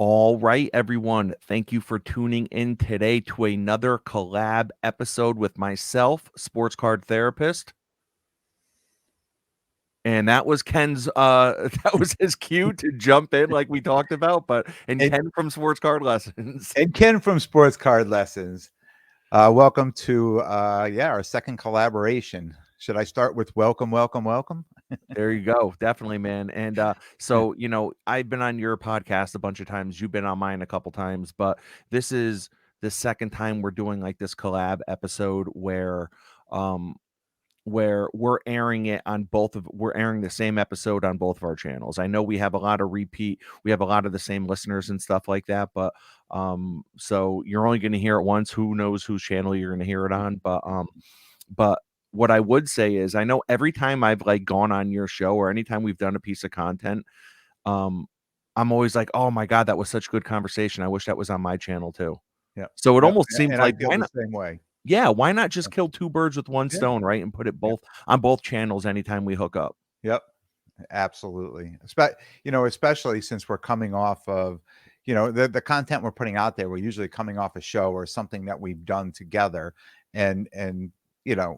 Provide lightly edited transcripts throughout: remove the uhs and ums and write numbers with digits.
All right, everyone. Thank you for tuning in today to another collab episode with myself, Sportscard Therapist. And that was Ken's that was his cue to jump in like we talked about, and And Ken from Sports Card Lessons. and Ken from Sports Card Lessons. Welcome to our second collaboration. Should I start with welcome, welcome, welcome? There you go. Definitely, man. And so, I've been on your podcast a bunch of times. You've been on mine a couple times, but this is the second time we're doing like this collab episode um where we're airing the same episode on both of our channels. I know we have a lot of we have a lot of the same listeners and stuff like that, but so you're only going to hear it once. Who knows whose channel you're going to hear it on, but what I would say is I know every time I've like gone on your show or anytime we've done a piece of content, um I'm always like, "Oh my god, that was such good conversation. I wish that was on my channel too." Yeah. So it Yep. almost seems And I like feel the same way. yeah, why not just kill two birds with one Yeah. stone, right? And put it Yep. both on both channels anytime we hook up. Yep. Absolutely. Especially since we're coming off of, the content we're putting out there. We're usually coming off a show or something that we've done together, and you know,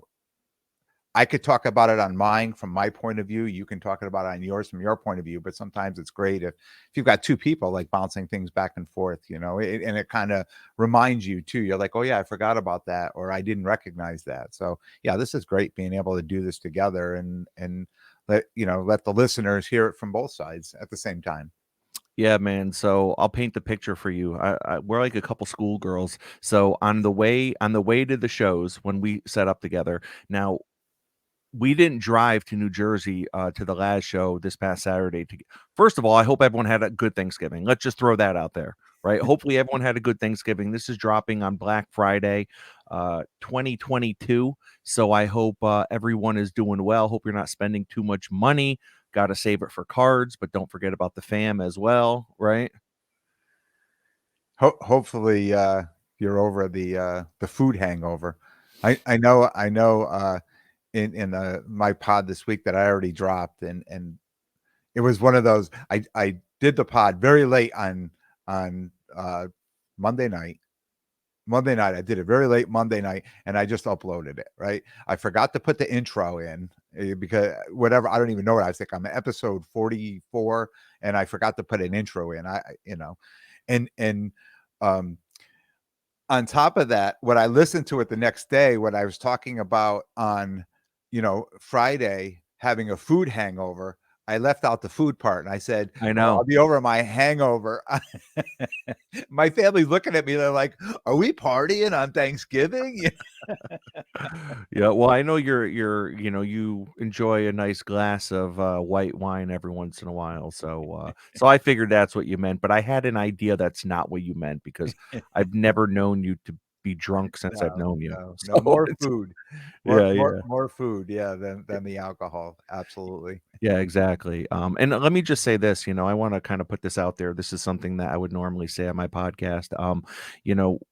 I could talk about it on mine from my point of view. You can talk about it on yours from your point of view. But sometimes it's great if you've got two people like bouncing things back and forth, and it kind of reminds you too. You're like, oh yeah, I forgot about that, or I didn't recognize that. So yeah, this is great being able to do this together and let the listeners hear it from both sides at the same time. Yeah, man. So I'll paint the picture for you. We're like a couple schoolgirls. So on the way to the shows when we set up together. Now we didn't drive to New Jersey to the last show this past Saturday. First of all, I hope everyone had a good Thanksgiving. Let's just throw that out there, right? Hopefully, everyone had a good Thanksgiving. This is dropping on Black Friday, 2022. So I hope everyone is doing well. Hope you're not spending too much money. Got to save it for cards, but don't forget about the fam as well, right? Hopefully, you're over the food hangover. I know. In my pod this week that I already dropped, and it was one of those. I did the pod very late on Monday night. Monday night, I did it very late Monday night, and I just uploaded it. Right, I forgot to put the intro in because whatever, I don't even know what I was thinking. I'm at episode 44, and I forgot to put an intro in. And um on top of that, when I listened to it the next day, what I was talking about on, Friday, having a food hangover, I left out the food part and I said, I "Oh, I'll know. be over my hangover." My family's looking at me. They're like, "Are we partying on Thanksgiving?" Yeah, well, I know you enjoy a nice glass of white wine every once in a while, so I figured that's what you meant, but I had an idea that's not what you meant because I've never known you to be drunk since I've No, known you. no, no, So more it's food. More yeah, more yeah. more food, yeah, than the alcohol. Absolutely. Yeah, exactly. And let me just say this, I want to kind of put this out there. This is something that I would normally say on my podcast.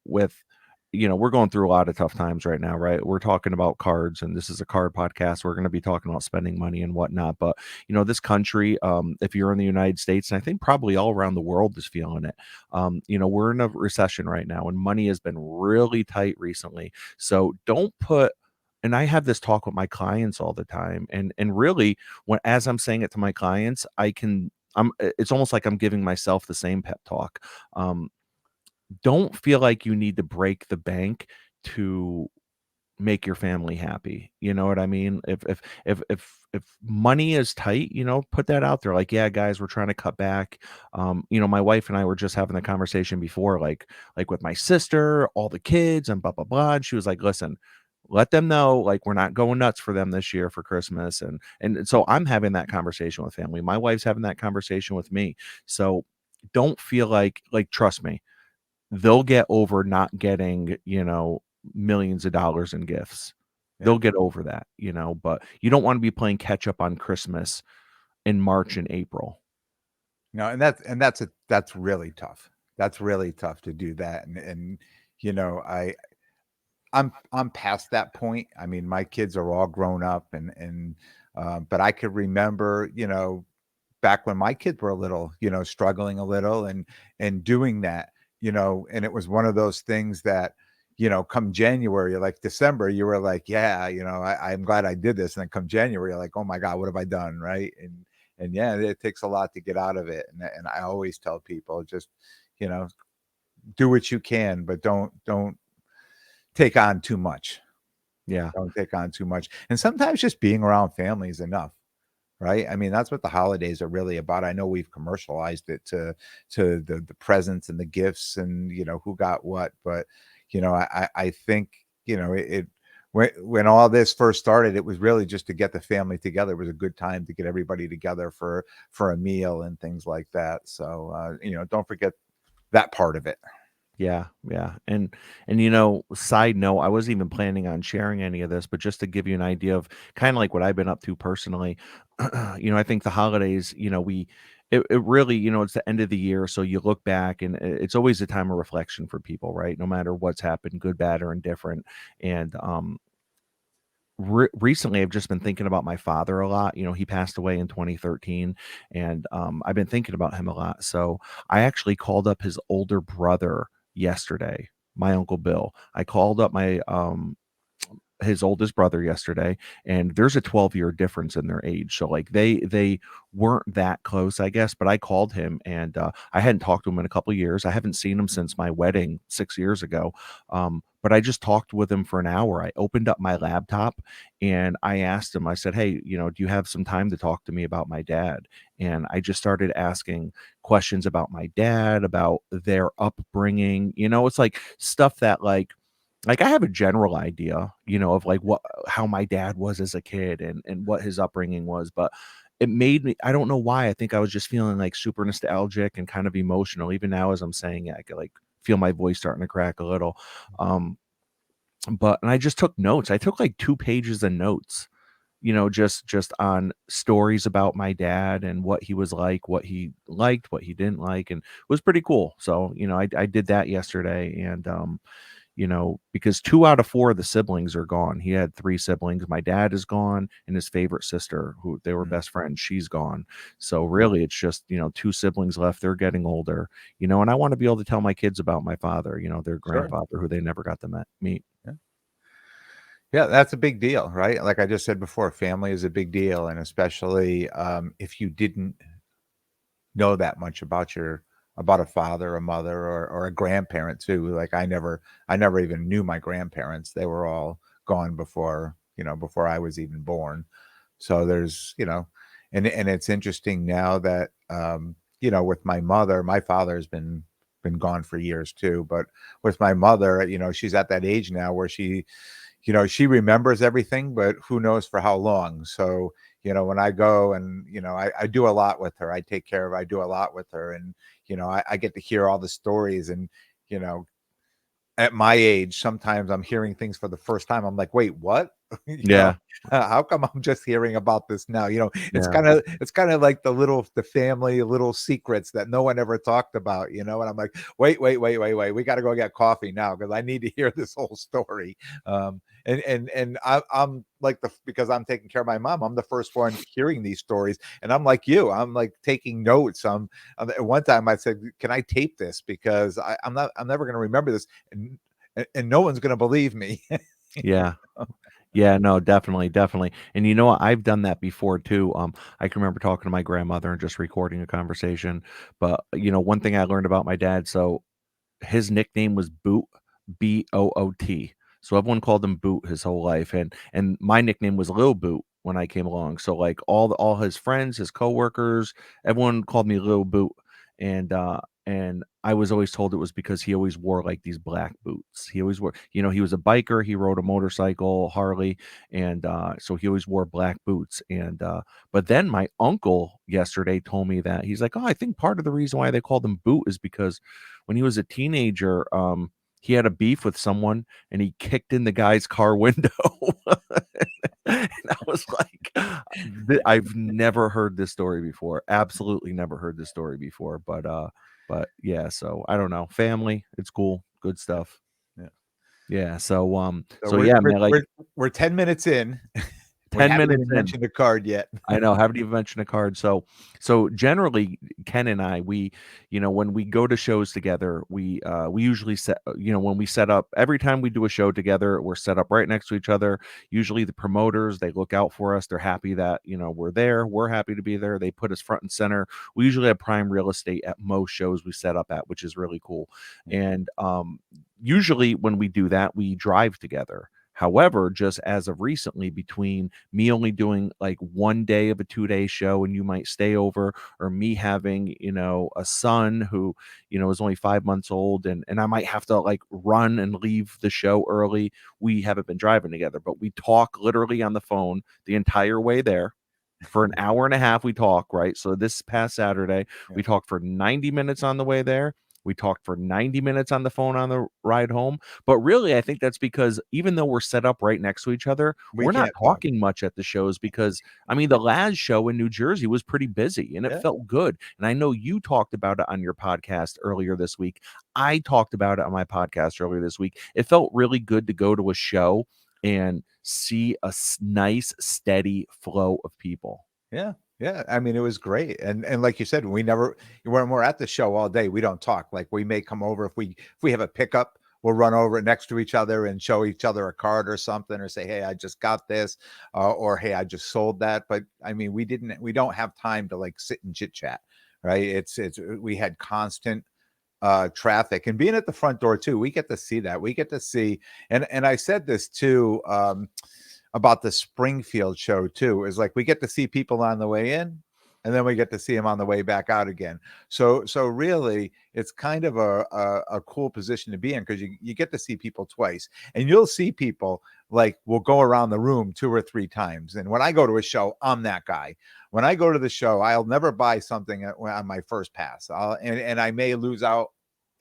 With we're going through a lot of tough times right now, right? We're talking about cards, and this is a card podcast. We're going to be talking about spending money and whatnot. But this country, if you're in the United States, and I think probably all around the world is feeling it. We're in a recession right now, and money has been really tight recently. So don't put and I have this talk with my clients all the time, and really when as I'm saying it to my clients, it's almost like I'm giving myself the same pep talk. Um, don't feel like you need to break the bank to make your family happy. You know what I mean? If money is tight, put that out there. Like, yeah, guys, we're trying to cut back. My wife and I were just having the conversation before, like with my sister, all the kids, and blah blah blah. And she was like, "Listen, let them know like we're not going nuts for them this year for Christmas." And so I'm having that conversation with family. My wife's having that conversation with me. So don't feel like trust me, they'll get over not getting, millions of dollars in gifts. Yeah. They'll get over that, but you don't want to be playing catch up on Christmas in March and April. No, and that's really tough. That's really tough to do that, and you know, I I'm past that point. I mean, my kids are all grown up, and but I could remember, back when my kids were little, struggling a little and doing that, and it was one of those things that, come January, like December, you were like, yeah, I'm glad I did this. And then come January, you're like, oh my God, what have I done? Right. And yeah, it takes a lot to get out of it. And I always tell people just, you know, do what you can, but don't take on too much. Yeah. Don't take on too much. And sometimes just being around family is enough. Right? I mean, that's what the holidays are really about. I know we've commercialized it to the presents and the gifts and, who got what, but, I think, it when all this first started, it was really just to get the family together. It was a good time to get everybody together for a meal and things like that. So, don't forget that part of it. Yeah, yeah. And side note, I wasn't even planning on sharing any of this, but just to give you an idea of kind of like what I've been up to personally, I think the holidays, it really, it's the end of the year, so you look back and it's always a time of reflection for people, right? No matter what's happened, good, bad, or indifferent. And recently I've just been thinking about my father a lot. He passed away in 2013, and I've been thinking about him a lot. So I actually called up his older brother yesterday, my uncle Bill. I called up my his oldest brother yesterday, and there's a 12-year difference in their age, so like they weren't that close, I guess, but I called him, and I hadn't talked to him in a couple of years. I haven't seen him since my wedding 6 years ago. But I just talked with him for an hour. I opened up my laptop and I asked him, I said, hey, do you have some time to talk to me about my dad? And I just started asking questions about my dad, about their upbringing. It's like stuff that like I have a general idea, of like what how my dad was as a kid and what his upbringing was, but it made me, I don't know why, I think I was just feeling like super nostalgic and kind of emotional. Even now as I'm saying it, I could like feel my voice starting to crack a little. Um and I just took notes. I took like 2 pages of notes, just on stories about my dad and what he was like, what he liked, what he didn't like, and it was pretty cool. So, I did that yesterday, and because 2 out of 4 of the siblings are gone. He had 3 siblings. My dad is gone, and his favorite sister, who they were Mm, best friends, she's gone. So yeah, really it's just, 2 siblings left. They're getting older, and I want to be able to tell my kids about my father, their sure. grandfather who they never got to meet. Yeah. Yeah, that's a big deal, right? Like I just said before, family is a big deal, and especially if you didn't know that much about a father, a mother, or a grandparent too. Like I never even knew my grandparents. They were all gone before I was even born. So there's, and it's interesting now that with my mother, my father's been gone for years too, but with my mother, she's at that age now where she remembers everything, but who knows for how long. So, when I go and, I do a lot with her, I take care of, I do a lot with her. And, I get to hear all the stories and, you know, at my age, sometimes I'm hearing things for the first time. I'm like, wait, what? Yeah. How come I'm just hearing about this now? It's Yeah. kind of like the family little secrets that no one ever talked about, and I'm like, wait. We got to go get coffee now because I need to hear this whole story. And I'm like because I'm taking care of my mom, I'm the first one hearing these stories. And I'm like you, I'm like taking notes. At one time I said, can I tape this? Because I'm never going to remember this. And no one's going to believe me. Yeah. Yeah, no, definitely, definitely. And you know what? I've done that before too. I can remember talking to my grandmother and just recording a conversation. But one thing I learned about my dad, so his nickname was Boot, Boot. So everyone called him Boot his whole life, and my nickname was Lil Boot when I came along. So like all his friends, his coworkers, everyone called me Lil Boot, and I was always told it was because he always wore like these black boots. He always wore, he was a biker. He rode a motorcycle, Harley, and so he always wore black boots. And but then my uncle yesterday told me that he's like, oh, I think part of the reason why they called him Boot is because when he was a teenager, he had a beef with someone and he kicked in the guy's car window. And I was like, I've never heard this story before. Absolutely never heard this story before. But yeah, so I don't know. Family, it's cool. Good Yeah, stuff. yeah. Yeah. So So so we're yeah, we're man, like we're we're 10 minutes in. We 10 haven't minutes even in. mentioned the card yet. I know, haven't even mentioned a card. So generally, Ken and I, when we go to shows together, we usually when we set up, every time we do a show together, we're set up right next to each other. Usually the promoters, they look out for us. They're happy that, we're there. We're happy to be there. They put us front and center. We usually have prime real estate at most shows we set up at, which is really cool. And usually when we do that, we drive together. However, just as of recently, between me only doing like one day of a 2-day show and you might stay over, or me having, a son who, is only 5 months old, and I might have to like run and leave the show early. We haven't been driving together, but we talk literally on the phone the entire way there. For an hour and a half, we talk, right? So this past Saturday, Yeah. we talked for 90 minutes on the way there. We talked for 90 minutes on the phone on the ride home. But really, I think that's because even though we're set up right next to each other, We we're not can't talk. talking much at the shows because, I mean, the last show in New Jersey was pretty busy and it Yeah. felt good. And I know you talked about it on your podcast earlier this week. I talked about it on my podcast earlier this week. It felt really good to go to a show and see a nice, steady flow of people. Yeah. Yeah. I mean, it was great. And like you said, when we're at the show all day, we don't talk. Like we may come over if we have a pickup, we'll run over next to each other and show each other a card or something, or say, "Hey, I just got this," or "Hey, I just sold that." But I mean, we don't have time to like sit and chit chat, right? It's we had constant traffic, and being at the front door too, we get to see that. We get to see, and I said this too, about the Springfield show too, is like we get to see people on the way in, and then we get to see them on the way back out again. So really, it's kind of a cool position to be in, because you get to see people twice, and you'll see people like will go around the room 2 or 3 times. And when I go to a show, I'm that guy. When I go to the show, I'll never buy something on my first pass. And I may lose out.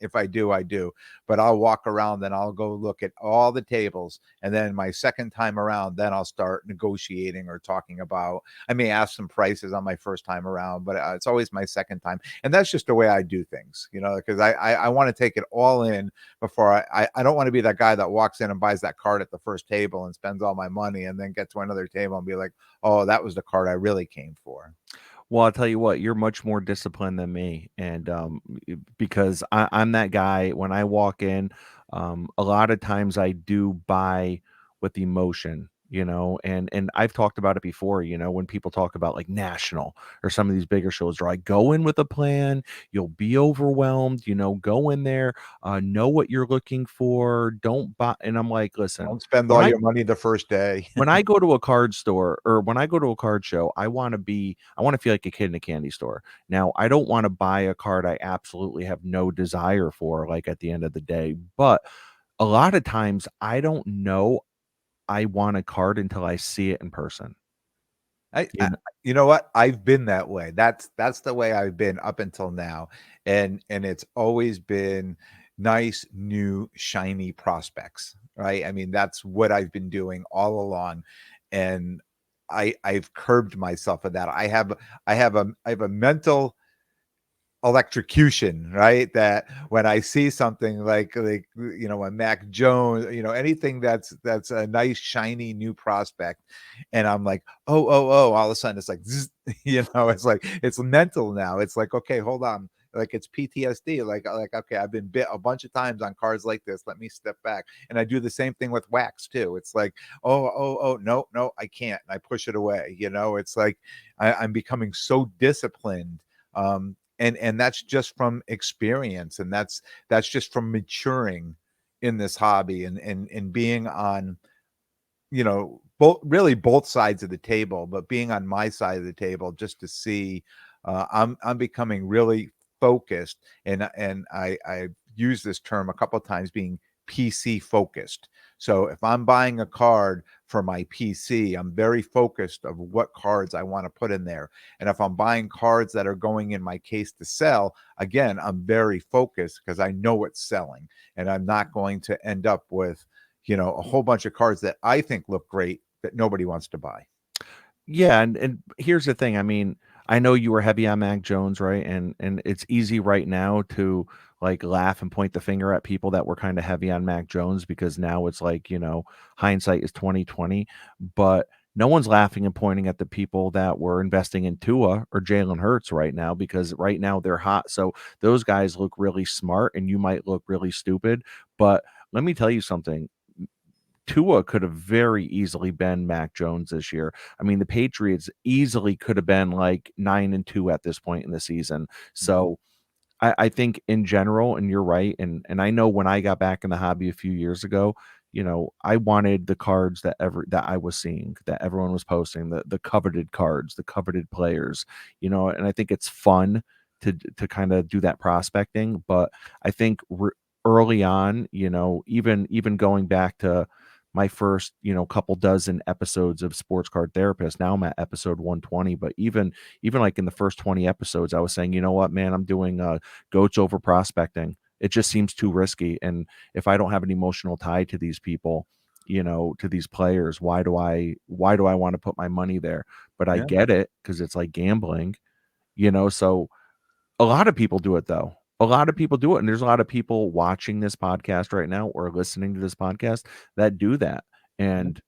If I do, I do. But I'll walk around and I'll go look at all the tables. And then my second time around, then I'll start negotiating or talking about. I may ask some prices on my first time around, but it's always my second time. And that's just the way I do things, because I want to take it all in before I don't want to be that guy that walks in and buys that card at the first table and spends all my money and then get to another table and be like, oh, that was the card I really came for. Well, I'll tell you what, you're much more disciplined than me, and because I'm that guy. When I walk in, a lot of times I do buy with emotion, and I've talked about it before. When people talk about like national or some of these bigger shows, where I go in with a plan, you'll be overwhelmed. Go in there, know what you're looking for. Don't buy, and I'm like, listen, Don't spend when all I your money the first day. when I go to a card store or when I go to a card show, I want to feel like a kid in a candy store. Now, I don't want to buy a card I absolutely have no desire for, like at the end of the day. But a lot of times I don't know I want a card until I see it in person. I you know what? I've been that way. That's the way I've been up until now. And it's always been nice, new, shiny prospects, right? I mean, that's what I've been doing all along. And I've curbed myself of that. I have a mental electrocution, right? That when I see something like a Mac Jones, anything that's a nice shiny new prospect, and I'm like, oh, all of a sudden it's like zzz, it's like it's mental now. It's like, okay, hold on. Like it's PTSD. Like okay, I've been bit a bunch of times on cards like this. Let me step back. And I do the same thing with wax too. It's like, oh, no, I can't. And I push it away. It's like I'm becoming so disciplined. And that's just from experience, and that's just from maturing in this hobby, and being on, both sides of the table, but being on my side of the table just to see, I'm becoming really focused, and I use this term a couple of times, being PC focused. So if I'm buying a card for my PC, I'm very focused of what cards I want to put in there. And if I'm buying cards that are going in my case to sell, again, I'm very focused because I know what's selling, and I'm not going to end up with, a whole bunch of cards that I think look great that nobody wants to buy. Yeah, and here's the thing. I mean, I know you were heavy on Mac Jones, right? And it's easy right now to like laugh and point the finger at people that were kind of heavy on Mac Jones because now it's like, hindsight is 2020. But No one's laughing and pointing at the people that were investing in Tua or Jalen Hurts right now, because right now they're hot. So those guys look really smart and you might look really stupid. But let me tell you something. Tua could have very easily been Mac Jones this year. I mean, the Patriots easily could have been like 9-2 at this point in the season. Mhm. So I think in general, and you're right, and I know when I got back in the hobby a few years ago, I wanted the cards that I was seeing, that everyone was posting, the coveted cards, the coveted players, and I think it's fun to kind of do that prospecting. But I think early on, even going back to my first, couple dozen episodes of Sports Card Therapist. Now I'm at episode 120, but even like in the first 20 episodes, I was saying, you know what, man, I'm doing goats over prospecting. It just seems too risky. And if I don't have an emotional tie to these people, to these players, why do I want to put my money there? But I Yeah, get it, because it's like gambling, so a lot of people do it though. A lot of people do it. And there's a lot of people watching this podcast right now or listening to this podcast that do that. yeah, And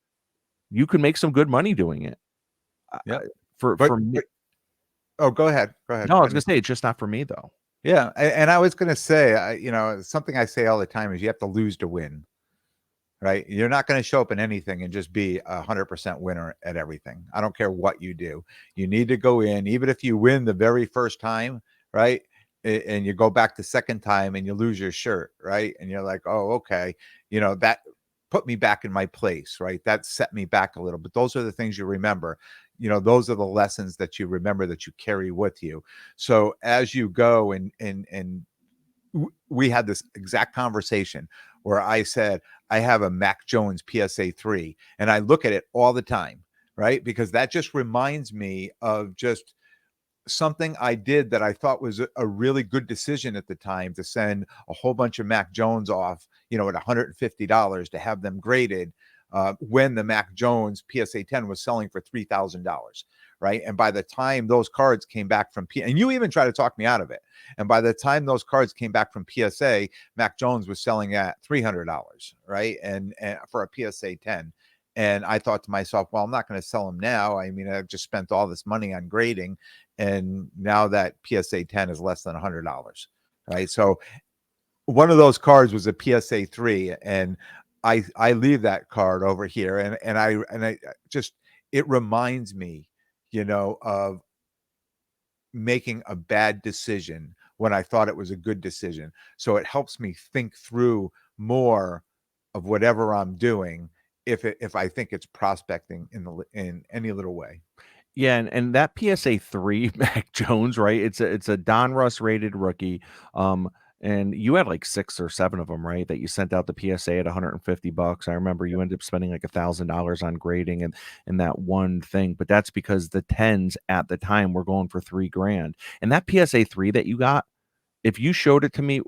you can make some good money doing it. yeah. For me, But oh, go ahead, no, I was gonna finish. say it's just not for me though. Yeah, and I was gonna say, something I say all the time is you have to lose to win, right? You're not going to show up in anything and just be 100% winner at everything. I don't care what you do. You need to go in, even if you win the very first time, right? And you go back the second time and you lose your shirt, right? And you're like, oh, okay, that put me back in my place, right? That set me back a little. But those are the things you remember. Those are the lessons that you remember, that you carry with you. So as you go and we had this exact conversation where I said, I have a Mac Jones PSA 3, and I look at it all the time, right? Because that just reminds me of just something I did that I thought was a really good decision at the time, to send a whole bunch of Mac Jones off, at $150 to have them graded, when the Mac Jones PSA 10 was selling for $3,000, right? And by the time those cards came back from and you even tried to talk me out of it. And by the time those cards came back from PSA, Mac Jones was selling at $300, right? And for a PSA 10. And I thought to myself, well, I'm not going to sell them now. I mean, I've just spent all this money on grading, and now that PSA 10 is less than $100, right? So one of those cards was a PSA 3, and I leave that card over here, and I just, it reminds me, of making a bad decision when I thought it was a good decision. So it helps me think through more of whatever I'm doing, if I think it's prospecting in any little way. Yeah, and that PSA 3 Mac Jones, right? It's a Don Russ rated rookie. And you had like 6 or 7 of them, right? That you sent out the PSA at $150. I remember you ended up spending like $1,000 on grading and that one thing, but that's because the 10s at the time were going for 3 grand. And that PSA 3 that you got, if you showed it to me,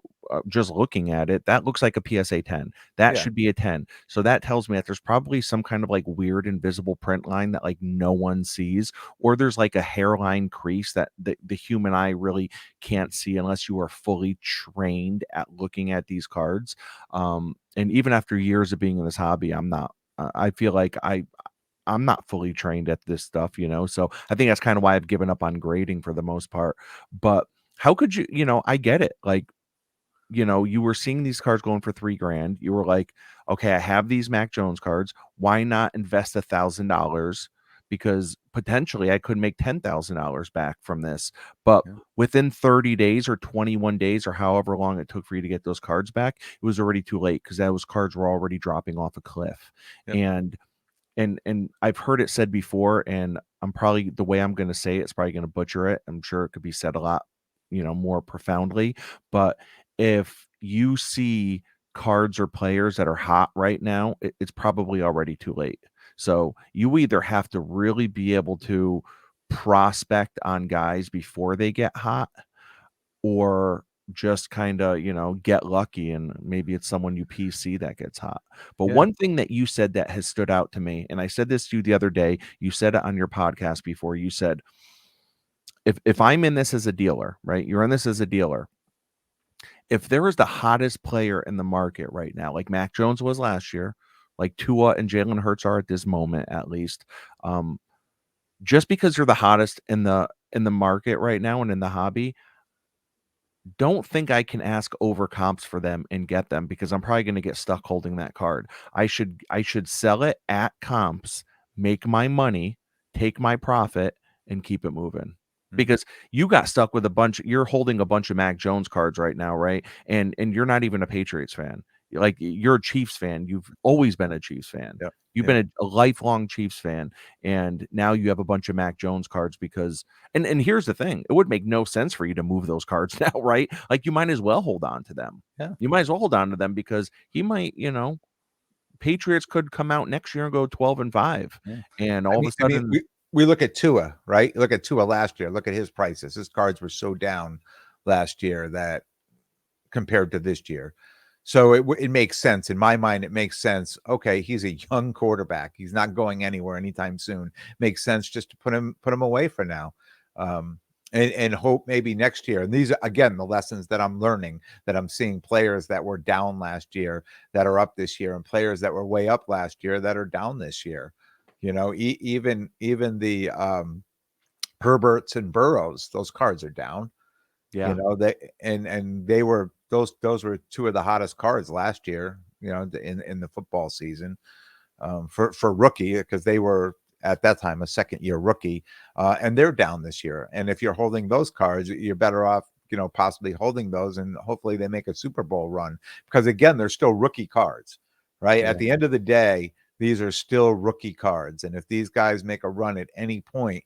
just looking at it, that looks like a PSA 10. That Yeah, should be a 10. So that tells me that there's probably some kind of like weird invisible print line that like no one sees, or there's like a hairline crease that the human eye really can't see unless you are fully trained at looking at these cards. And even after years of being in this hobby, I'm not. I feel like I'm not fully trained at this stuff, So I think that's kind of why I've given up on grading for the most part. But how could you, I get it. Like, you were seeing these cards going for 3 grand. You were like, okay, I have these Mac Jones cards. Why not invest $1,000? Because potentially I could make $10,000 back from this. But yeah, within 30 days or 21 days or however long it took for you to get those cards back, it was already too late, because those cards were already dropping off a cliff. yeah, And I've heard it said before, and I'm probably, the way I'm going to say it's probably going to butcher it. I'm sure it could be said a lot, more profoundly. But if you see cards or players that are hot right now, it's probably already too late. So you either have to really be able to prospect on guys before they get hot, or just kind of, get lucky and maybe it's someone you PC that gets hot. But yeah, one thing that you said that has stood out to me, and I said this to you the other day, you said it on your podcast before, you said, if I'm in this as a dealer, right? You're in this as a dealer. If there is the hottest player in the market right now, like Mac Jones was last year, like Tua and Jalen Hurts are at this moment, at least. Um, just because you're the hottest in the market right now and in the hobby, don't think I can ask over comps for them and get them because I'm probably gonna get stuck holding that card. I should sell it at comps, make my money, take my profit, and keep it moving. Mm, Because you got stuck with a bunch you're holding a bunch of Mac Jones cards right now, right? And you're not even a Patriots fan. Like, you're a Chiefs fan. You've always been a Chiefs fan. yep, You've yep, been a lifelong Chiefs fan, and now you have a bunch of Mac Jones cards because and here's the thing, it would make no sense for you to move those cards now, right? Like, you might as well hold on to them. yeah, You might as well hold on to them because he might, Patriots could come out next year and go 12-5, yeah. and all of a I mean, sudden we look at Tua, right? Look at Tua last year. Look at his prices. His cards were so down last year that compared to this year. So it makes sense in my mind. It makes sense. Okay, he's a young quarterback. He's not going anywhere anytime soon. Makes sense just to put him away for now, um, and hope maybe next year. And these are again the lessons that I'm learning. That I'm seeing players that were down last year that are up this year, and players that were way up last year that are down this year. Even the Herberts and Burrows, those cards are down. yeah. They and they were those were two of the hottest cards last year, in the football season, for rookie because they were at that time a second year rookie, and they're down this year. And if you're holding those cards, you're better off, possibly holding those, and hopefully they make a Super Bowl run because again, they're still rookie cards, right? At Yeah. the end of the day, these are still rookie cards, and if these guys make a run at any point,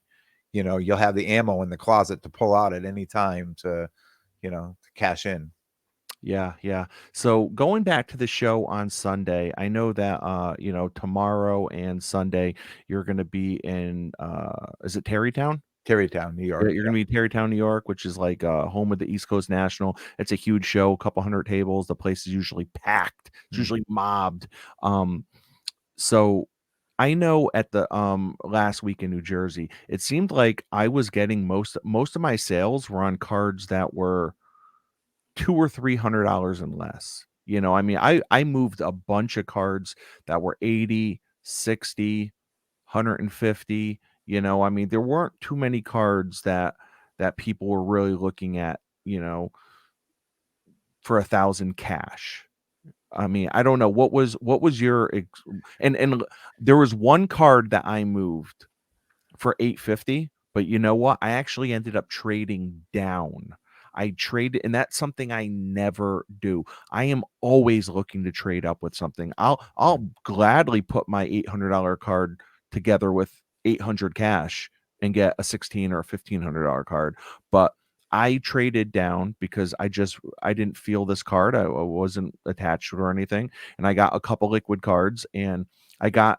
you'll have the ammo in the closet to pull out at any time to cash in. Yeah, yeah. So going back to the show on Sunday, I know that tomorrow and Sunday you're gonna be in is it Terrytown? Terrytown, New Yeah, York. you're gonna be in Terrytown, New York, which is like home of the East Coast National. It's a huge show, a couple hundred tables. The place is usually packed. It's Mm, usually mobbed. Um, so I know at the last week in New Jersey, it seemed like I was getting most of my sales were on cards that were 2 or $300 and less. I mean, I moved a bunch of cards that were 80, 60, 150, I mean, there weren't too many cards that people were really looking at, for 1,000 cash. I mean, I don't know what was your and there was one card that I moved for 850, but you know what? I actually ended up trading down. I traded, and that's something I never do. I am always looking to trade up with something. I'll gladly put my $800 card together with 800 cash and get a 16 or a $1,500 card. But I traded down because I didn't feel this card. I wasn't attached to it or anything, and I got a couple liquid cards, and I got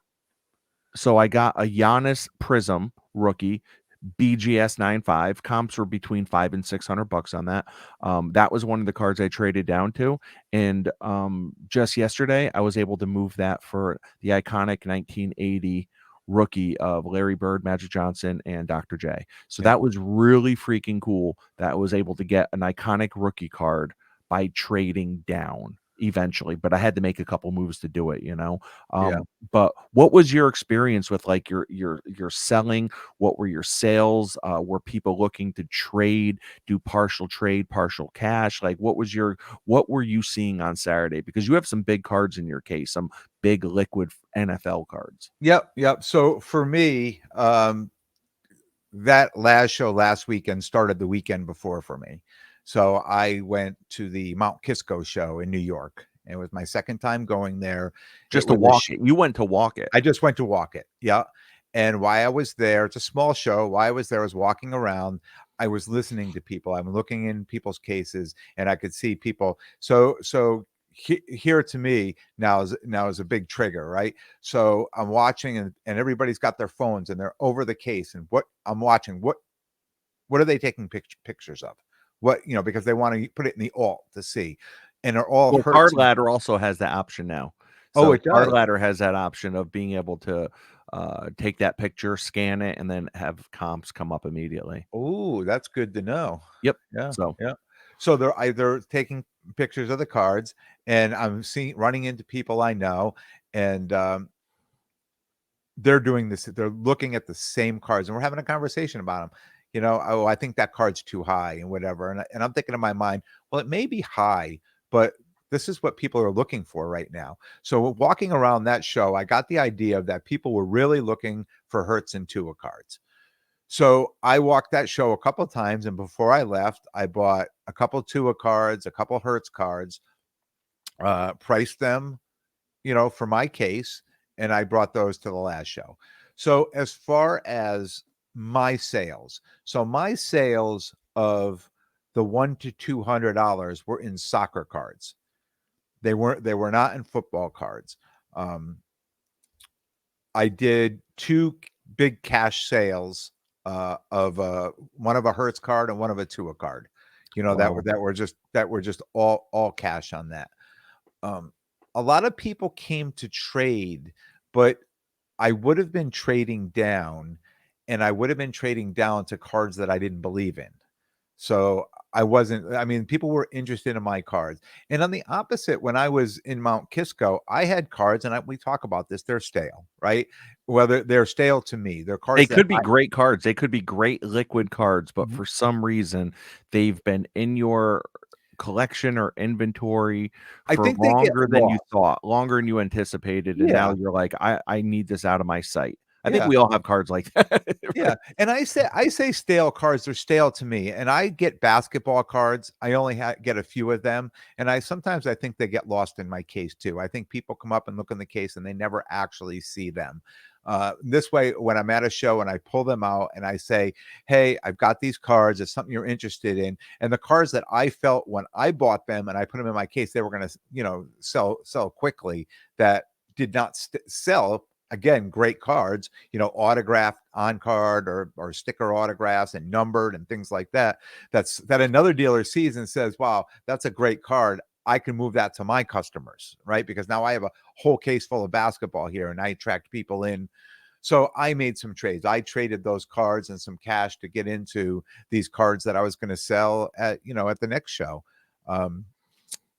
I got a Giannis Prism rookie, BGS 95. Comps were between 5 and $600 on that. That was one of the cards I traded down to, and just yesterday I was able to move that for the iconic 1980 rookie of Larry Bird, Magic Johnson, and Dr. J. So yeah. that was really freaking cool that I was able to get an iconic rookie card by trading down eventually, but I had to make a couple moves to do it, Yeah. but what was your experience with like your selling? What were your sales? Were people looking to do partial trade, partial cash? Like what were you seeing on Saturday? Because you have some big cards in your case, some big liquid NFL cards. Yep, yep. So for me, that last show last weekend started the weekend before for me. So I went to the Mount Kisco show in New York. It was my second time going there. It Just to was a walk it. You went to walk it. I just went to walk it. Yeah. And while I was there, it's a small show. While I was there, I was walking around. I was listening to people. I'm looking in people's cases, and I could see people. Here to me now is a big trigger, right? So I'm watching, and everybody's got their phones, and they're over the case. And what I'm watching, what are they taking pictures of? Because they want to put it in the alt to see, and are all Well, Card hurts. Ladder also has that option now. Oh, So it Card does. Ladder has that option of being able to take that picture, scan it, and then have comps come up immediately. Oh, that's good to know. Yep. Yeah, So yeah. So they're either taking pictures of the cards, and I'm seeing running into people I know, and they're doing this. They're looking at the same cards, and we're having a conversation about them. Oh, I think that card's too high and whatever. And I'm thinking in my mind, well, it may be high, but this is what people are looking for right now. So walking around that show, I got the idea that people were really looking for Hertz and Tua cards. So I walked that show a couple of times, and before I left, I bought a couple Tua cards, a couple Hertz cards, priced them, for my case, and I brought those to the last show. So as far as my sales of the $100 to $200 were in soccer cards. They were not in football cards. Um, I did two big cash sales of one of a Hertz card and one of a Tua card. That were Wow. that were just all cash on that. Um, a lot of people came to trade, but I would have been trading down, and I would have been trading down to cards that I didn't believe in. So I wasn't, I mean, people were interested in my cards. And on the opposite, when I was in Mount Kisco, I had cards, and we talk about this, they're stale, right? Whether they're stale to me, they're They cards that could be great cards. They could be great liquid cards, but Mhm. for some reason, they've been in your collection or inventory I for think they get longer than you lost. thought, longer than you anticipated, and now Yeah. you're like, "I need this out of my sight." I think Yeah. we all have cards like that, Yeah, right? and I say stale cards, they're stale to me, and I get basketball cards, I only get a few of them, and I think they get lost in my case too. I think people come up and look in the case and they never actually see them. This way, when I'm at a show and I pull them out and I say, "Hey, I've got these cards, it's something you're interested in," and the cards that I felt when I bought them and I put them in my case, they were gonna, sell quickly, that did not sell. Again, great cards, autographed on card or sticker autographs and numbered and things like that. That another dealer sees and says, "Wow, that's a great card. I can move that to my customers," right? Because now I have a whole case full of basketball here, and I attract people in. So I made some trades. I traded those cards and some cash to get into these cards that I was going to sell at the next show. Um,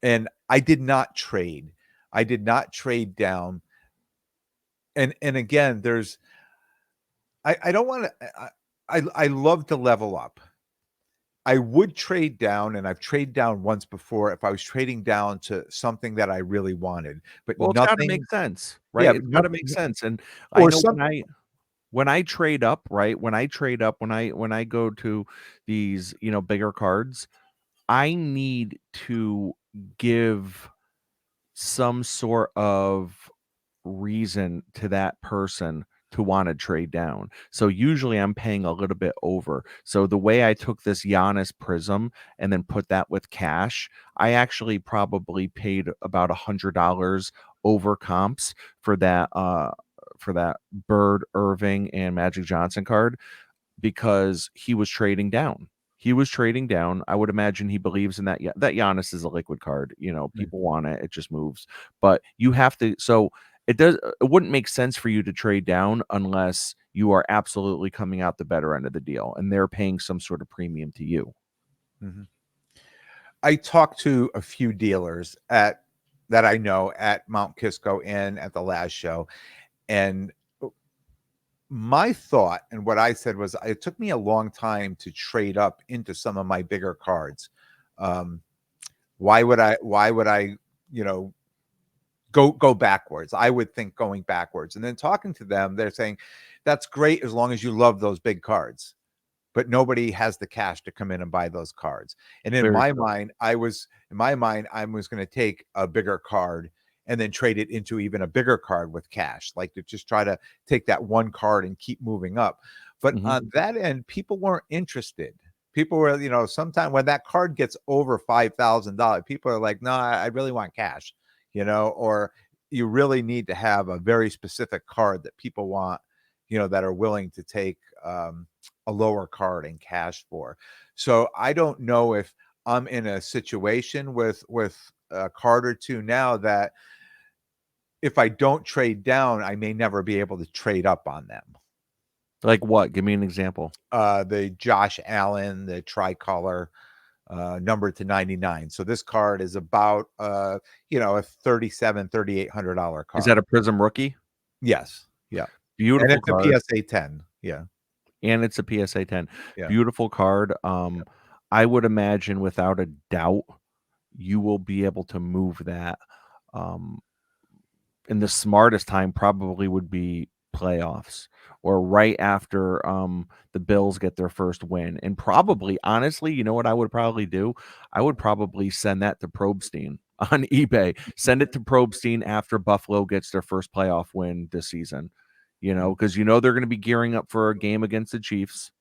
and I did not trade. I did not trade down. And again, I don't want to. I love to level up. I would trade down, and I've traded down once before if I was trading down to something that I really wanted, but Well, it's gotta make nothing. sense, Yeah, right? but It's gotta nothing, make sense, and I or know some. when I trade up, right? When I trade up, when I go to these, bigger cards, I need to give some sort of reason to that person to wanna trade down. So, usually, I'm paying a little bit over. So, the way I took this Giannis Prism and then put that with cash, I actually probably paid about $100 over comps for that Bird, Irving, and Magic Johnson card because he was trading down. He was trading down. I would imagine he believes in that. That Giannis is a liquid card. Mm, People want it. It just moves. But you have to. So it does. It wouldn't make sense for you to trade down unless you are absolutely coming out the better end of the deal, and they're paying some sort of premium to you. mhm. I talked to a few dealers at that I know at Mount Kisco and at the last show, and my thought and what I said was it took me a long time to trade up into some of my bigger cards. Um, why would I, you know, go backwards? I would think going backwards. And then talking to them, they're saying that's great as long as you love those big cards, but nobody has the cash to come in and buy those cards. And Very true. in my mind, I was going to take a bigger card and then trade it into even a bigger card with cash, like to just try to take that one card and keep moving up. But Mhm. on that end, people weren't interested. People were, sometime when that card gets over $5,000, people are like, no, I really want cash, or you really need to have a very specific card that people want, that are willing to take a lower card in cash for. So I don't know if I'm in a situation with a card or two now that if I don't trade down, I may never be able to trade up on them. Like what? Give me an example. The Josh Allen, the tricolor, numbered to 99. So this card is about a $3,800 Is that card. a Prism rookie? Yes. Yeah. And Beautiful it's a card, PSA 10. Yeah. and it's a PSA 10. Yeah. Beautiful card. I would imagine without a doubt you will be able to move that. Um, and the smartest time probably would be playoffs or right after the Bills get their first win. And probably, honestly, you know what I would probably do? I would probably send that to Probstein on eBay. Send it to Probstein after Buffalo gets their first playoff win this season. Mhm. Because they're going to be gearing up for a game against the Chiefs.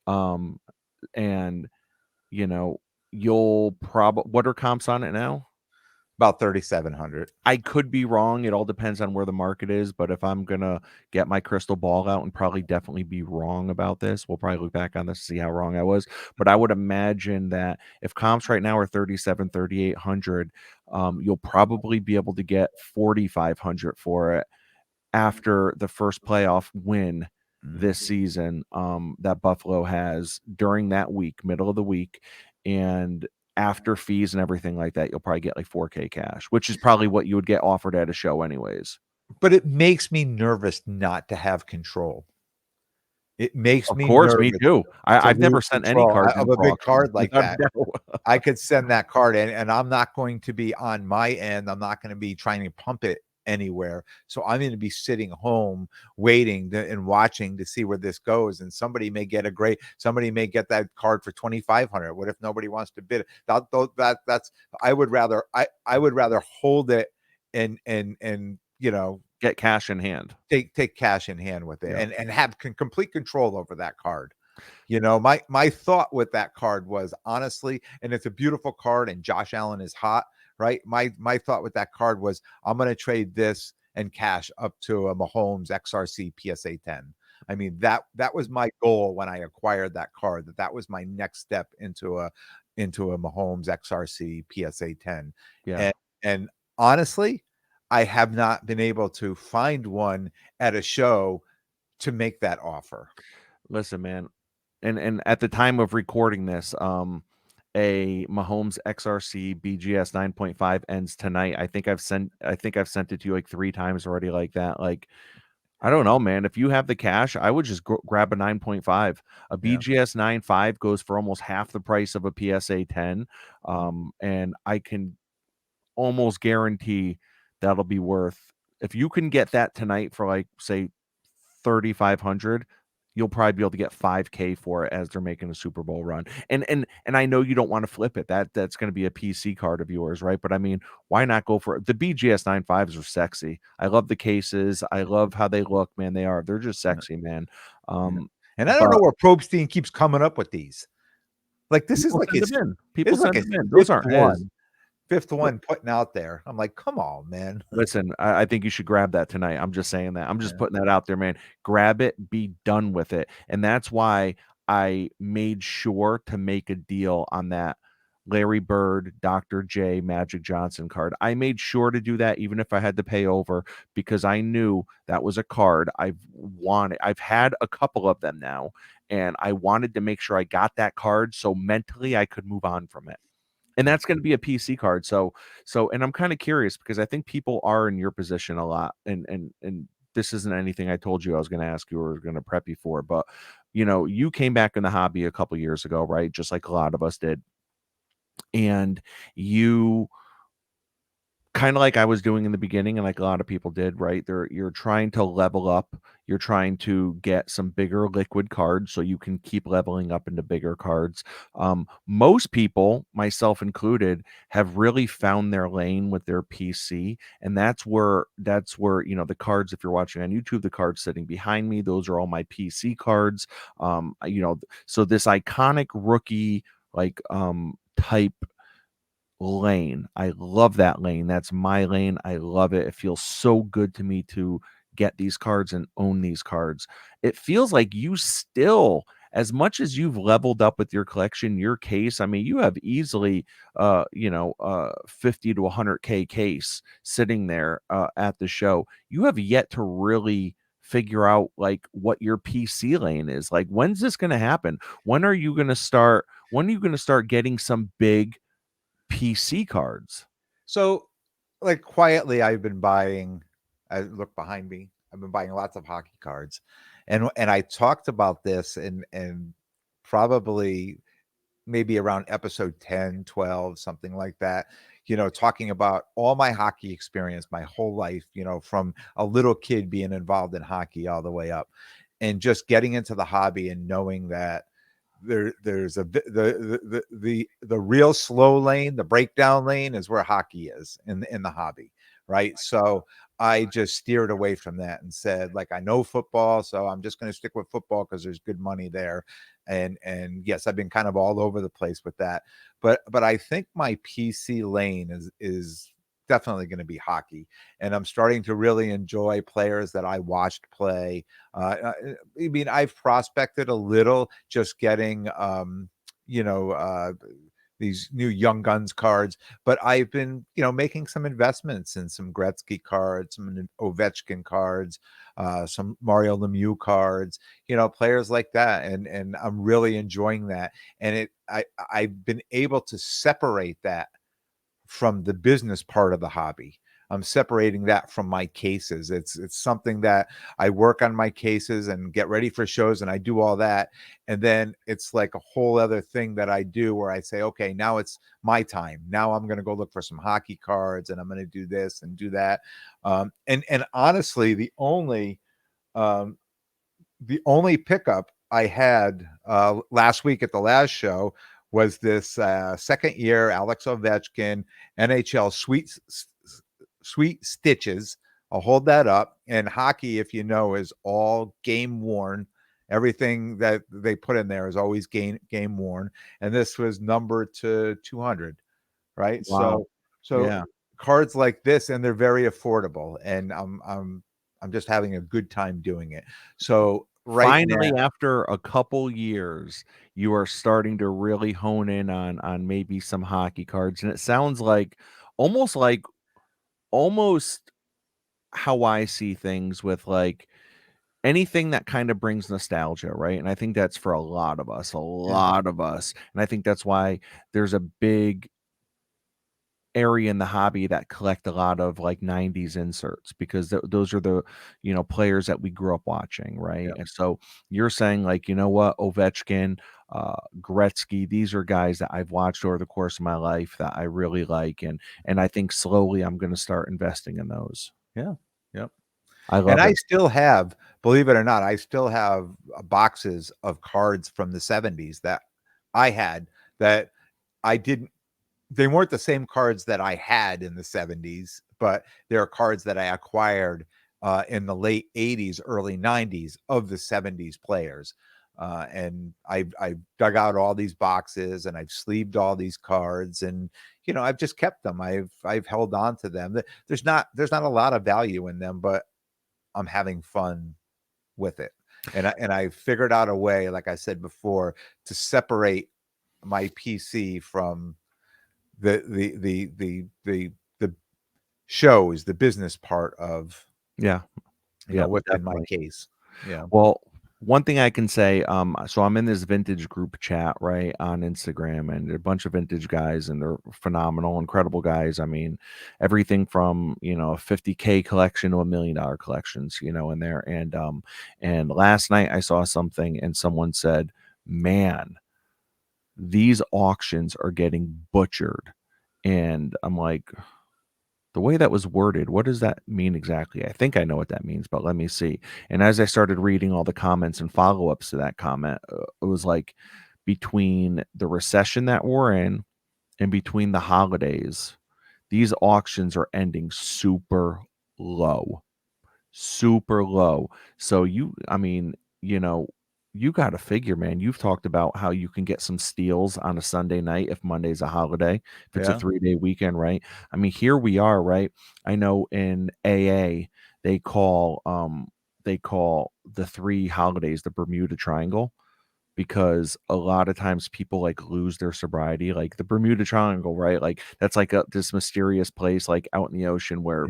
Um, and you know, you'll probably what are comps on it now? About 3,700. I could be wrong. It all depends on where the market is. But if I'm gonna get my crystal ball out and probably definitely be wrong about this, we'll probably look back on this to see how wrong I was. But I would imagine that if comps right now are 3,800, you'll probably be able to get 4,500 for it after the first playoff win this Mhm. season that Buffalo has during that week, middle of the week. And after fees and everything like that, you'll probably get like 4K cash, which is probably what you would get offered at a show anyways. But it makes me nervous not to have control. It makes Of me course, me nervous too. to I've never lose sent any control cards of into a big auction card like without a that. doubt. I could send that card in, and I'm not going to be on my end. I'm not going to be trying to pump it anywhere. So I'm going to be sitting home waiting and watching to see where this goes. And somebody may get that card for 2,500. What if nobody wants to bid it? That's I would rather hold it and Get cash in hand. take cash in hand with it Yeah. and have complete control over that card. My thought with that card was honestly, and it's a beautiful card, and Josh Allen is hot, right? My thought with that card was I'm going to trade this and cash up to a Mahomes XRC PSA 10. I mean that was my goal when I acquired that card. That was my next step into a Mahomes XRC PSA 10. Yeah. And honestly, I have not been able to find one at a show to make that offer. Listen, man, and at the time of recording this, a Mahomes XRC BGS 9.5 ends tonight. I think I've sent it to you like 3 times already like that. Like, I don't know, man. If you have the cash, I would just grab a 9.5. A Yeah. BGS 9.5 goes for almost half the price of a PSA 10. And I can almost guarantee that'll be worth, if you can get that tonight for like say 3,500, you'll probably be able to get 5K for it as they're making a Super Bowl run. And I know you don't want to flip it. That's going to be a PC card of yours, right? But I mean, why not go for it? The BGS 9.5s are sexy. I love the cases. I love how they look, man. They're just Yeah. sexy, man. Yeah. And I don't know But where Probstein keeps coming up with these. Like this is people like send his them in. this People is like send his them in. Those fifth aren't his. one, fifth one putting out there. I'm like, come on, man. Listen, I think you should grab that tonight. I'm just saying that. I'm just Yeah. putting that out there, man. Grab it, be done with it. And that's why I made sure to make a deal on that Larry Bird, Dr. J, Magic Johnson card. I made sure to do that even if I had to pay over, because I knew that was a card I've wanted. I've had a couple of them now, and I wanted to make sure I got that card so mentally I could move on from it. And Yeah. that's going to be a PC card. And I'm kind of curious because I think people are in your position a lot. And this isn't anything I told you I was going to ask you or going to prep you for, but you came back in the hobby a couple years ago, right? Just like a lot of us did. And you, kind of like I was doing in the beginning and like a lot of people did, right? You're trying to level up. You're trying to get some bigger liquid cards so you can keep leveling up into bigger cards. Most people, myself included, have really found their lane with their PC, and that's where the cards. If you're watching on YouTube, the cards sitting behind me, those are all my PC cards. So this iconic rookie type lane. I love that lane. That's my lane. I love it. It feels so good to me to get these cards and own these cards. It feels like you still, as much as you've leveled up with your collection, your case, I mean, you have easily 50 to 100K case sitting there at the show. You have yet to really figure out like what your PC lane is. Like, when's this going to happen? When are you going to start getting some big PC cards? So, like quietly, I've been buying. I look behind me. I've been buying lots of hockey cards, and I talked about this and probably maybe around episode 10, 12, something like that. Talking about all my hockey experience, my whole life. From a little kid being involved in hockey all the way up, and just getting into the hobby and knowing that there's the real slow lane, the breakdown lane is where hockey is in the hobby, right? So I just steered away from that and said, like, I know football, so I'm just going to stick with football because there's good money there. And yes, I've been kind of all over the place with that, but I think my PC lane is definitely going to be hockey, and I'm starting to really enjoy players that I watched play. I mean, I've prospected a little, just getting, you know, uh, these new young guns cards, but I've been, making some investments in some Gretzky cards, some Ovechkin cards, some Mario Lemieux cards, players like that, and I'm really enjoying that. And I've been able to separate that from the business part of the hobby. I'm separating that from my cases. It's something that I work on my cases and get ready for shows and I do all that. And then it's like a whole other thing that I do where I say, okay, now it's my time. Now I'm going to go look for some hockey cards and I'm going to do this and do that. And honestly, um, the only pickup I had last week at the last show was this second year Alex Ovechkin NHL Sweet Stitches. I'll hold that up. And hockey, if you know, is all game worn. Everything that they put in there is always game worn. And this was numbered to 200, right? Wow. So Yeah. cards like this, and they're very affordable. And I'm just having a good time doing it. So right now, Finally, after a couple years, you are starting to really hone in on maybe some hockey cards, and it sounds almost like almost how I see things with, like, anything that kinda brings nostalgia, right? And I think that's for a yeah, lot of us, and I think that's why there's a big area in the hobby that collect a lot of, like, 90s inserts because those are the, players that we grew up watching, right? yeah. And so you're saying, like, "You know what? Ovechkin, Gretzky, these are guys that I've watched over the course of my life that I really like, and I think slowly I'm gonna start investing in those." Yeah. Yep. I And love I it. still have, believe it or not, I still have boxes of cards from the 70s that I had that I didn't they weren't the same cards that I had in the 70s, but they're cards that I acquired in the late 80s, early 90s of the 70s players. And I've dug out all these boxes and I've sleeved all these cards and I've just kept them. I've held on to them. There's not a lot of value in them, but I'm having fun with it. And I figured out a way, like I said before, to separate my PC from the shows, the business part of, Yeah. Yeah, what's in my definitely. case. Yeah. Well, one thing I can say, so I'm in this vintage group chat, right, on Instagram, and a bunch of vintage guys, and they're phenomenal, incredible guys. I mean, everything from, a 50K collection to $1 million collections, in there. And last night I saw something and someone said, "Man, these auctions are getting butchered." And I'm like, the way that was worded, what does that mean exactly? I think I know what that means, but let me see. And as I started reading all the comments and follow-ups to that comment, it was like between the recession that we're in and between the holidays, these auctions are ending low super low. So I mean, you got to figure, man. You've talked about how you can get some steals on a Sunday night if Monday's a holiday, if it's a Yeah. 3-day weekend, right? I mean, here we are, right? I know in AA they call they call the three holidays the Bermuda Triangle because a lot of times people like lose their sobriety, like the Bermuda Triangle, right? Like that's like this mysterious place like out in the ocean where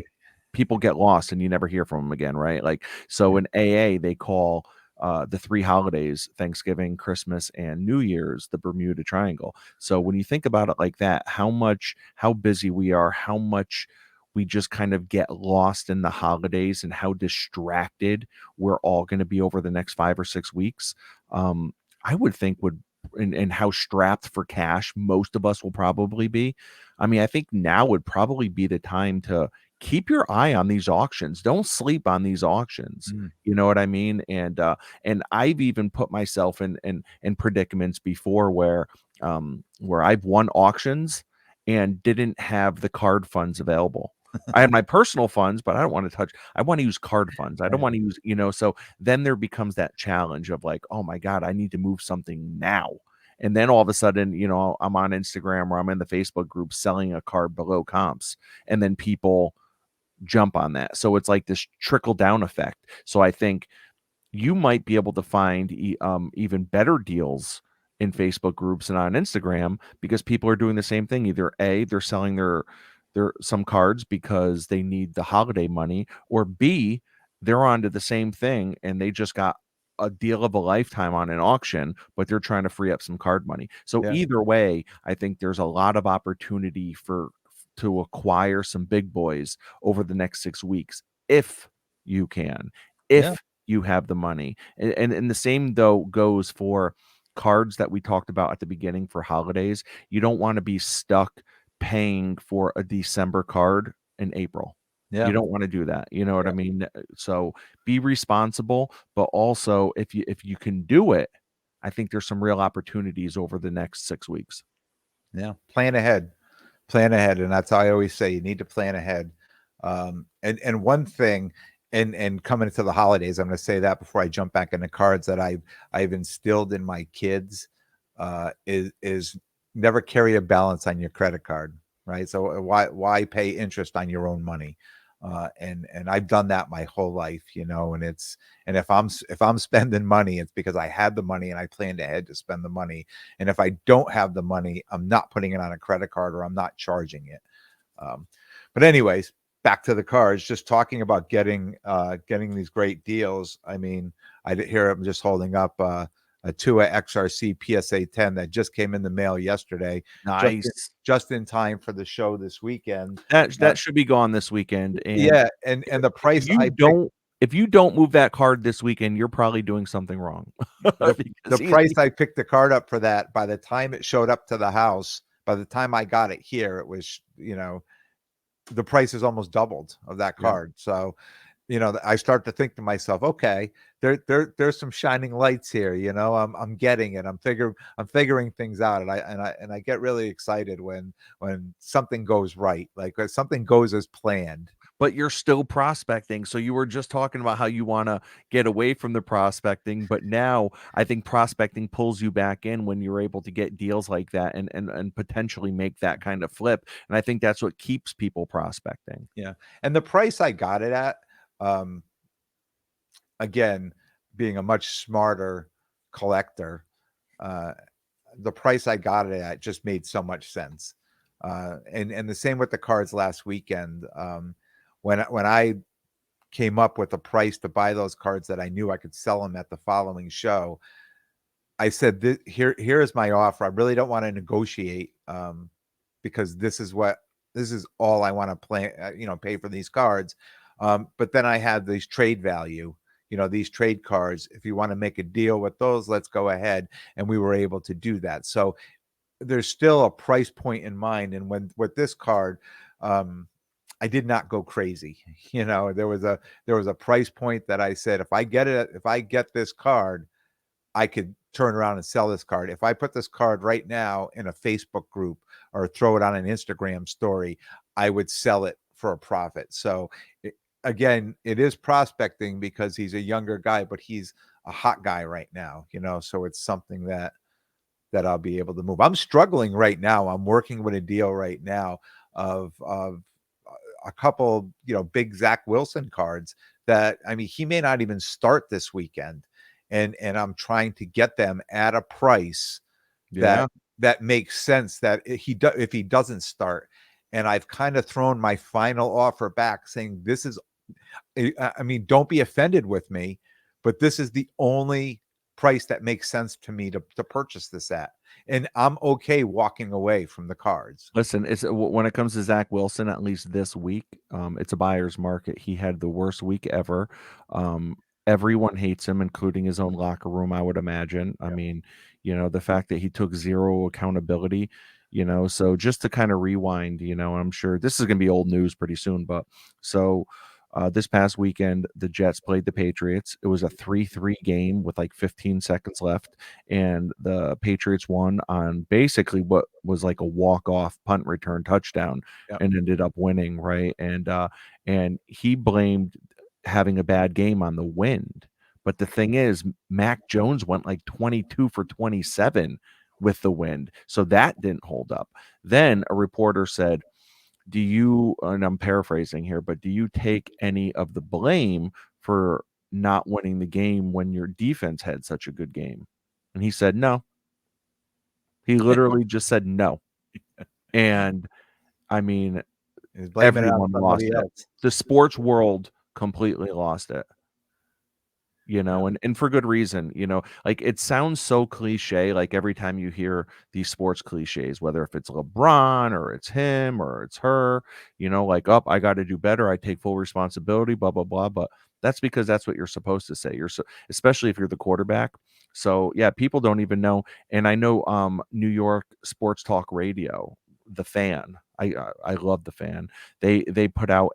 people get lost and you never hear from them again, right? Like, so Yeah. in AA, they call the three holidays, Thanksgiving, Christmas, and New Year's, the Bermuda Triangle. So when you think about it like that, how busy we are, how much we just kind of get lost in the holidays and how distracted we're all going to be over the next 5 or 6 weeks, I would think would, and how strapped for cash most of us will probably be. I mean, I think now would probably be the time to keep your eye on these auctions. Don't sleep on these auctions. Mm. You know what I mean? And I've even put myself in predicaments before where I've won auctions and didn't have the card funds available. I had my personal funds, but I don't want to touch. I want to use card funds. I don't Right. want to use, so then there becomes that challenge of like, oh my God, I need to move something now. And then all of a sudden, I'm on Instagram or I'm in the Facebook group selling a card below comps. And then people jump on that. So it's like this trickle down effect. So I think you might be able to find even better deals in Facebook groups and on Instagram because people are doing the same thing. Either A, they're selling their some cards because they need the holiday money, or B, they're onto the same thing and they just got a deal of a lifetime on an auction, but they're trying to free up some card money. So Yeah. either way, I think there's a lot of opportunity to acquire some big boys over the next 6 weeks if you can, Yeah. if you have the money. And the same though goes for cards that we talked about at the beginning for holidays. You don't want to be stuck paying for a December card in April. You Yeah. don't want to do that. You know what I Yeah. mean? So be responsible, but also if you can do it, I think there's some real opportunities over the next 6 weeks. Yeah. Plan ahead. Plan ahead, and that's how I always say you need to plan ahead. And one thing, and coming into the holidays, I'm going to say that before I jump back into cards that I've instilled in my kids is never carry a balance on your credit card, right? So why pay interest on your own money? And I've done that my whole life, and if I'm spending money, it's because I had the money and I planned ahead to spend the money. And if I don't have the money, I'm not putting it on a credit card or I'm not charging it. Um, but anyways, back to the cards. Just talking about getting these great deals. I mean, here I'm just holding up a Tua XRC PSA 10 that just came in the mail yesterday, just in, Nice. just in time for the show this weekend. That should be gone this weekend. And Yeah, and the if price you I picked don't if you don't move that card this weekend, you're probably doing something wrong. the Because the price I picked the card up for that, by the time it showed up to the house, by the time I got it here, it was, the price is almost doubled of that yeah. card. So, I start to think to myself, okay, there's some shining lights here. I'm getting it. I'm figuring things out, and I get really excited when something goes right, like when something goes as planned. But you're still prospecting. So you were just talking about how you wanna get away from the prospecting, but now I think prospecting pulls you back in when you're able to get deals like that and potentially make that kind of flip, and I think that's what keeps people prospecting. Yeah, and the price I got it at, um, again, being a much smarter collector, uh, the price I got it at just made so much sense. And the same with the cards last weekend. When I came up with a price to buy those cards that I knew I could sell them at the following show, I said, Here is my offer. I really don't want to negotiate, because this is all I want to play, pay for these cards. But then I had these trade value, these trade cards. If you want to make a deal with those, let's go ahead. And we were able to do that. So there's still a price point in mind. And with this card, I did not go crazy. There was a price point that I said, if I get this card, I could turn around and sell this card. If I put this card right now in a Facebook group or throw it on an Instagram story, I would sell it for a profit. So again, it is prospecting because he's a younger guy, but he's a hot guy right now, so it's something that I'll be able to move. I'm struggling right now. I'm working with a deal right now of a couple, big Zach Wilson cards that, I mean, he may not even start this weekend. And I'm trying to get them at a price Yeah. that makes sense, that if he doesn't start. and I've kind of thrown my final offer back saying, this is, I mean, don't be offended with me, but this is the only price that makes sense to me to purchase this at. And I'm okay walking away from the cards. Listen, it's when it comes to Zach Wilson, at least this week, it's a buyer's market. He had the worst week ever. Um, Everyone hates him, including his own locker room, I would imagine. I mean, the fact that he took zero accountability, so just to kind of rewind, I'm sure this is going to be old news pretty soon, but so this past weekend, the Jets played the Patriots. It was a 3-3 game with like 15 seconds left, and the Patriots won on basically what was like a walk-off punt return touchdown Yep. and ended up winning, right? And he blamed having a bad game on the wind. But the thing is, Mac Jones went like 22 for 27 with the wind. So that didn't hold up. Then a reporter said, do you, and I'm paraphrasing here, but do you take any of the blame for not winning the game when your defense had such a good game? And he said, no. He literally just said no. And I mean, He's blaming it on everyone lost somebody it. else. The sports world completely lost it. Yeah. And for good reason, like it sounds so cliche, like every time you hear these sports cliches, whether if it's LeBron or it's him or it's her, like, up, I got to do better. I take full responsibility, blah, blah, blah. But that's because that's what you're supposed to say. Especially if you're the quarterback. So yeah, people don't even know. And I know New York Sports Talk Radio, the Fan. I love the Fan. They put out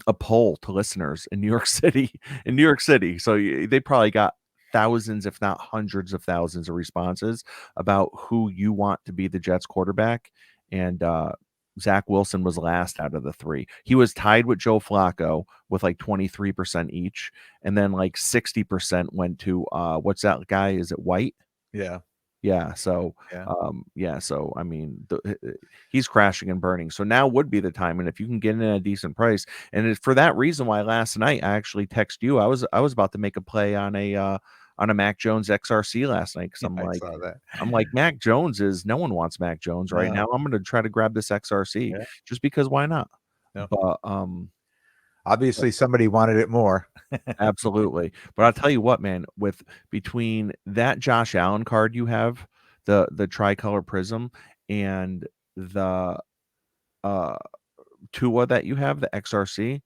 a poll to listeners in New York City, in New York City. So they probably got thousands, if not hundreds of thousands of responses about who you want to be the Jets quarterback. And Zach Wilson was last out of the three. He was tied with Joe Flacco with like 23% each. And then like 60% went to what's that guy? Is it White? Yeah. Yeah. So, Yeah. yeah. So, I mean, he's crashing and burning. So now would be the time. And if you can get in at a decent price, and for that reason, why last night I actually text you. I was about to make a play on a Mac Jones XRC last night because Yeah, I saw that. I'm like Mac Jones is no one wants Mac Jones right No. now. I'm going to try to grab this XRC Yeah. just because why not? No. But Obviously, somebody wanted it more. absolutely. But I'll tell you what, man, with between that Josh Allen card you have, the tricolor prism, and the uh Tua that you have, the XRC,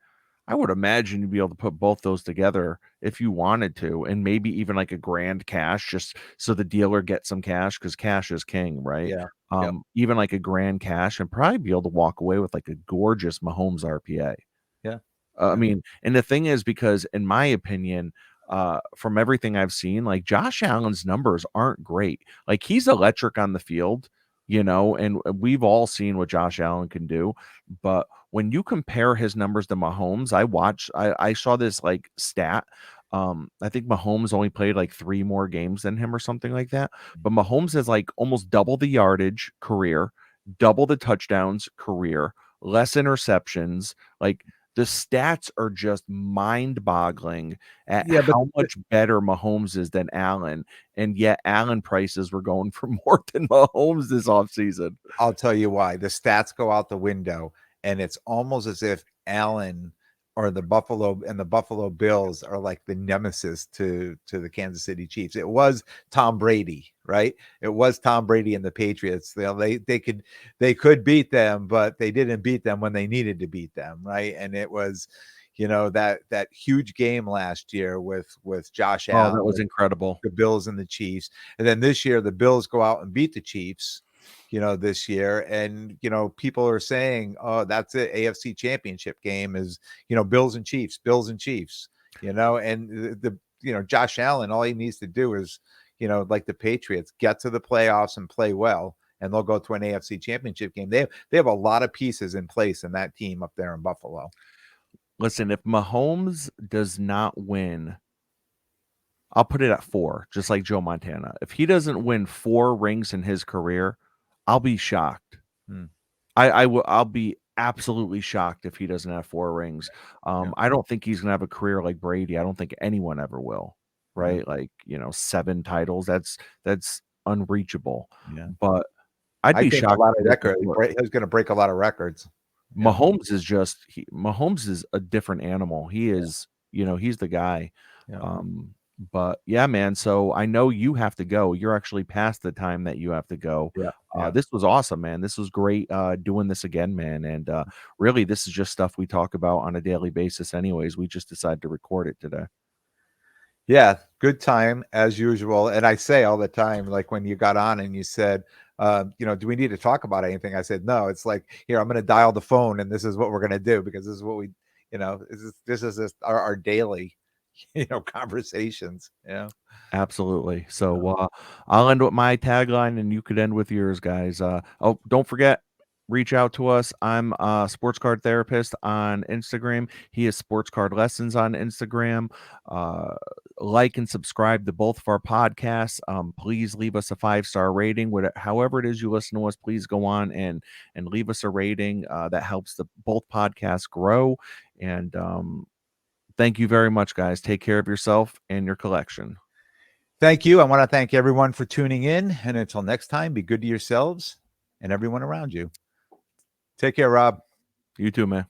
I would imagine you'd be able to put both those together if you wanted to, and maybe even like a grand cash just so the dealer gets some cash because cash is king, right? Yeah. Yep. Even like a grand cash and probably be able to walk away with like a gorgeous Mahomes RPA. Yeah. I Yeah. mean, and the thing is, because in my opinion, from everything I've seen, like Josh Allen's numbers aren't great. Like he's electric on the field, and we've all seen what Josh Allen can do. But when you compare his numbers to Mahomes, I saw this like stat. I think Mahomes only played like 3 more games than him or something like that. But Mahomes has like almost double the yardage career, double the touchdowns career, less interceptions. Like the stats are just mind-boggling at Yeah, but how much better Mahomes is than Allen, and yet Allen prices were going for more than Mahomes this offseason. I'll tell you why. The stats go out the window, and it's almost as if Allen or the Buffalo Bills are like the nemesis to the Kansas City Chiefs. It was Tom Brady, right? It was Tom Brady and the Patriots. They could beat them, but they didn't beat them when they needed to beat them, right? And it was, that huge game last year with Josh Oh, that Allen, was with incredible. the Bills and the Chiefs. And then this year, the Bills go out and beat the Chiefs, this year. And, people are saying, oh, that's it. AFC championship game is, Bills and Chiefs, and Josh Allen, all he needs to do is, like the Patriots, get to the playoffs and play well. And they'll go to an AFC championship game. They have a lot of pieces in place in that team up there in Buffalo. Listen, if Mahomes does not win, I'll put it at 4, just like Joe Montana. If he doesn't win 4 rings in his career, I'll be shocked. Hmm. I'll be absolutely shocked if he doesn't have 4 rings. Yeah. I don't think he's gonna have a career like Brady. I don't think anyone ever will, Yeah. right? Like, 7 titles, that's unreachable. Yeah. But I'd I be think a shocked lot if he of doesn't record score. he's gonna break a lot of records. Yeah, Mahomes is a different animal. He yeah, is, he's the guy. yeah, Um, but yeah, man. So I know you have to go. You're actually past the time that you have to go. yeah, yeah, This was awesome, man. This was great doing this again, man. And really, this is just stuff we talk about on a daily basis, anyways. We just decided to record it today. yeah, good time as usual, and I say all the time, like, when you got on and you said, "Do we need to talk about anything?" I said, "No." It's like, "Here, I'm gonna dial the phone, and this is what we're gonna do because this is what we this is just our daily, conversations." Absolutely. Uh, So I'll end with my tagline and you could end with yours, guys. Oh, don't forget, reach out to us. I'm Sports Card Therapist on Instagram. He is Sports Card Lessons on Instagram. Uh, like and subscribe to both of our podcasts. Please leave us a 5-star rating. However it is you listen to us, please go on and leave us a rating. That helps the both podcasts grow. And thank you very much, guys. Take care of yourself and your collection. Thank you. I wanna thank everyone for tuning in, and until next time, be good to yourselves and everyone around you. Take care, Rob. You too, man.